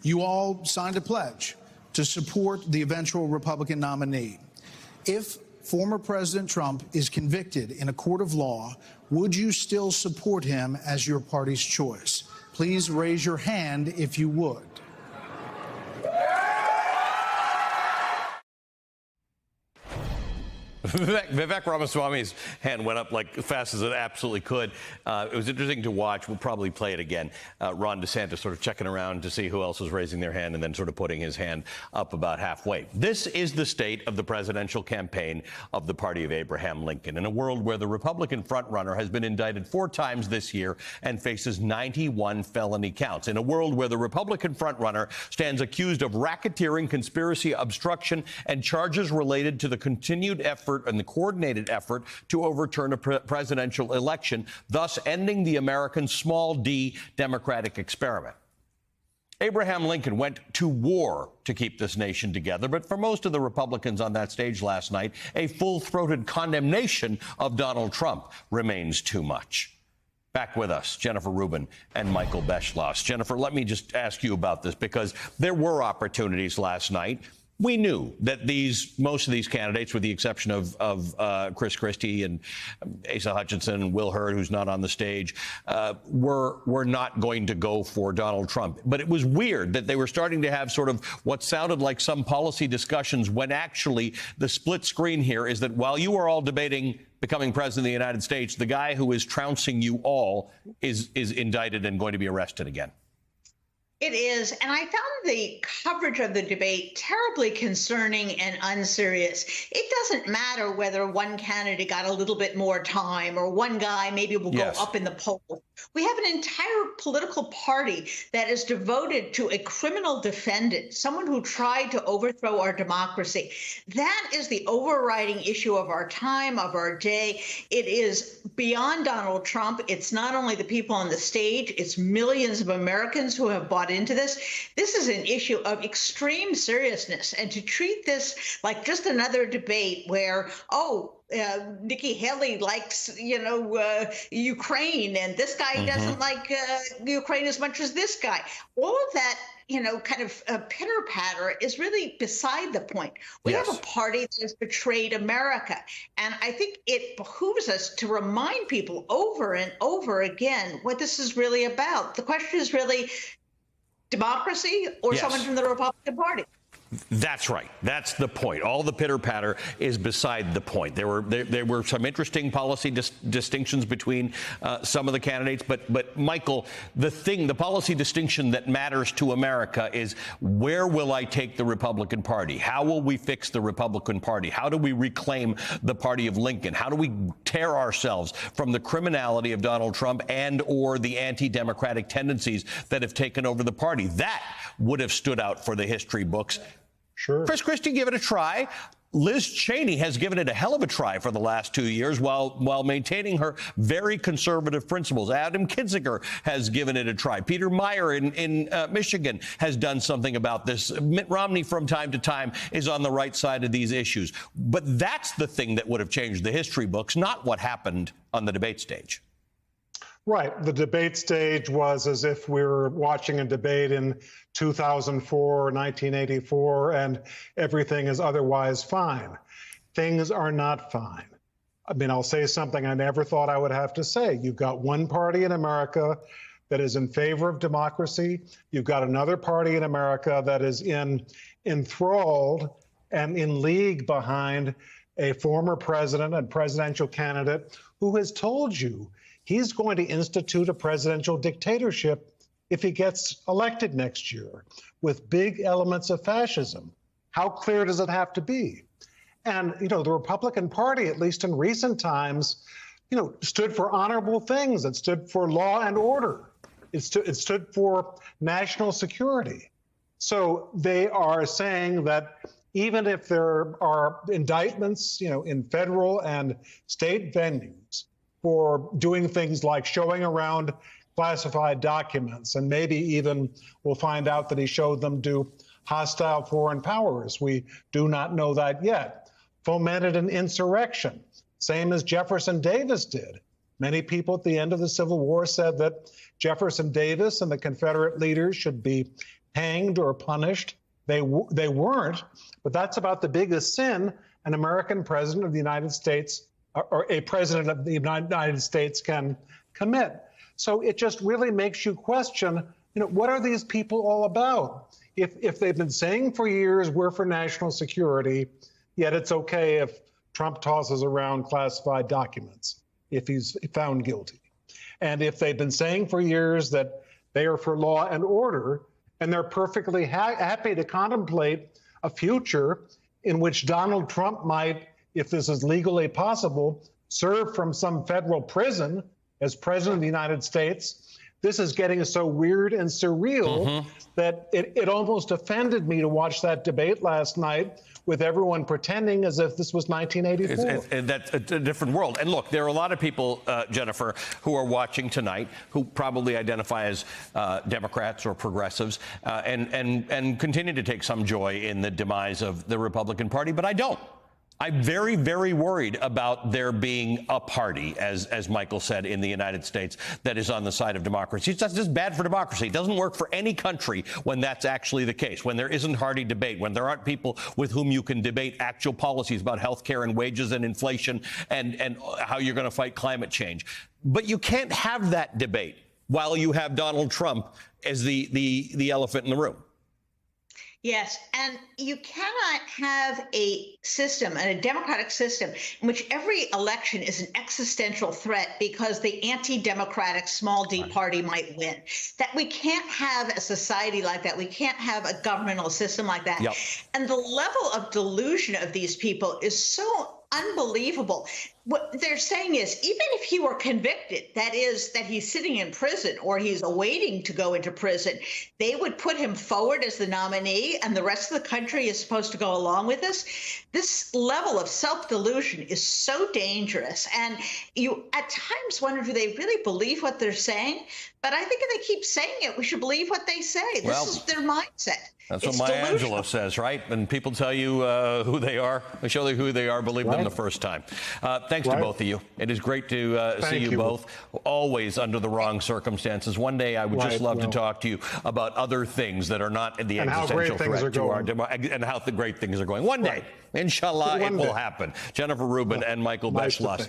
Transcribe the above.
you all signed a pledge to support the eventual Republican nominee. If former President Trump is convicted in a court of law, would you still support him as your party's choice? Please raise your hand if you would. Vivek Ramaswamy's hand went up like fast as it absolutely could. It was interesting to watch. We'll probably play it again. Ron DeSantis sort of checking around to see who else was raising their hand and then sort of putting his hand up about halfway. This is the state of the presidential campaign of the party of Abraham Lincoln in a world where the Republican frontrunner has been indicted 4 times this year and faces 91 felony counts. In a world where the Republican frontrunner stands accused of racketeering, conspiracy, obstruction, and charges related to the continued effort and the coordinated effort to overturn a presidential election, thus ending the American small d democratic experiment. Abraham Lincoln went to war to keep this nation together, but for most of the Republicans on that stage last night, a full-throated condemnation of Donald Trump remains too much. Back with us, Jennifer Rubin and Michael Beschloss. Jennifer, let me just ask you about this, because there were opportunities last night. We knew that most of these candidates, with the exception of Chris Christie and Asa Hutchinson and Will Hurd, who's not on the stage, were not going to go for Donald Trump. But it was weird that they were starting to have sort of what sounded like some policy discussions, when actually the split screen here is that while you are all debating becoming president of the United States, the guy who is trouncing you all is indicted and going to be arrested again. It is, and I found the coverage of the debate terribly concerning and unserious. It doesn't matter whether one candidate got a little bit more time or one guy maybe will go up in the poll. We have an entire political party that is devoted to a criminal defendant, someone who tried to overthrow our democracy. That is the overriding issue of our time, of our day. It is beyond Donald Trump. It's not only the people on the stage, it's millions of Americans who have bought into this. This is an issue of extreme seriousness, and to treat this like just another debate where, Nikki Haley likes, Ukraine, and this guy doesn't like Ukraine as much as this guy. All of that, kind of pitter-patter is really beside the point. We have a party that has betrayed America, and I think it behooves us to remind people over and over again what this is really about. The question is really democracy or someone from the Republican Party. That's right. That's the point. All the pitter-patter is beside the point. There were some interesting policy distinctions between some of the candidates, but Michael, the policy distinction that matters to America is, where will I take the Republican Party? How will we fix the Republican Party? How do we reclaim the party of Lincoln? How do we tear ourselves from the criminality of Donald Trump and or the anti-democratic tendencies that have taken over the party? That would have stood out for the history books. Sure. Chris Christie gave it a try. Liz Cheney has given it a hell of a try for the last 2 years while maintaining her very conservative principles. Adam Kinzinger has given it a try. Peter Meyer in Michigan has done something about this. Mitt Romney from time to time is on the right side of these issues. But that's the thing that would have changed the history books, not what happened on the debate stage. Right. The debate stage was as if we were watching a debate in 2004 or 1984, and everything is otherwise fine. Things are not fine. I mean, I'll say something I never thought I would have to say. You've got one party in America that is in favor of democracy. You've got another party in America that is enthralled and in league behind a former president and presidential candidate who has told you he's going to institute a presidential dictatorship if he gets elected next year, with big elements of fascism. How clear does it have to be? And, the Republican Party, at least in recent times, stood for honorable things. It stood for law and order. It stood for national security. So they are saying that even if there are indictments, in federal and state venues, for doing things like showing around classified documents, and maybe even we'll find out that he showed them to hostile foreign powers. We do not know that yet. Fomented an insurrection, same as Jefferson Davis did. Many people at the end of the Civil War said that Jefferson Davis and the Confederate leaders should be hanged or punished. They weren't, but that's about the biggest sin an American president of the United States or a president of the United States can commit. So it just really makes you question, what are these people all about? If they've been saying for years we're for national security, yet it's okay if Trump tosses around classified documents if he's found guilty. And if they've been saying for years that they are for law and order, and they're perfectly happy to contemplate a future in which Donald Trump might, if this is legally possible, serve from some federal prison as president of the United States. This is getting so weird and surreal that it almost offended me to watch that debate last night with everyone pretending as if this was 1984. That's a different world. And look, there are a lot of people, Jennifer, who are watching tonight who probably identify as Democrats or progressives and continue to take some joy in the demise of the Republican Party, but I don't. I'm very, very worried about there being a party, as Michael said, in the United States that is on the side of democracy. That's just bad for democracy. It doesn't work for any country when that's actually the case, when there isn't hearty debate, when there aren't people with whom you can debate actual policies about health care and wages and inflation and how you're going to fight climate change. But you can't have that debate while you have Donald Trump as the elephant in the room. Yes, and you cannot have a system, and a democratic system, in which every election is an existential threat because the anti-democratic small d party might win. That we can't have a society like that. We can't have a governmental system like that. Yep. And the level of delusion of these people is so unbelievable. What they're saying is, even if he were convicted, that is, that he's sitting in prison or he's awaiting to go into prison, they would put him forward as the nominee and the rest of the country is supposed to go along with this. This level of self-delusion is so dangerous. And you at times wonder, do they really believe what they're saying? But I think if they keep saying it, we should believe what they say. This is their mindset. That's what Maya Angelou says, right? When people tell you who they are, they show you who they are, believe them the first time. Thanks to both of you. It is great to see you both, always under the wrong circumstances. One day I would just love to talk to you about other things that are not the existential threat to our democracy and how the great things are going. One day, inshallah, it will happen. Jennifer Rubin and Michael Beschloss.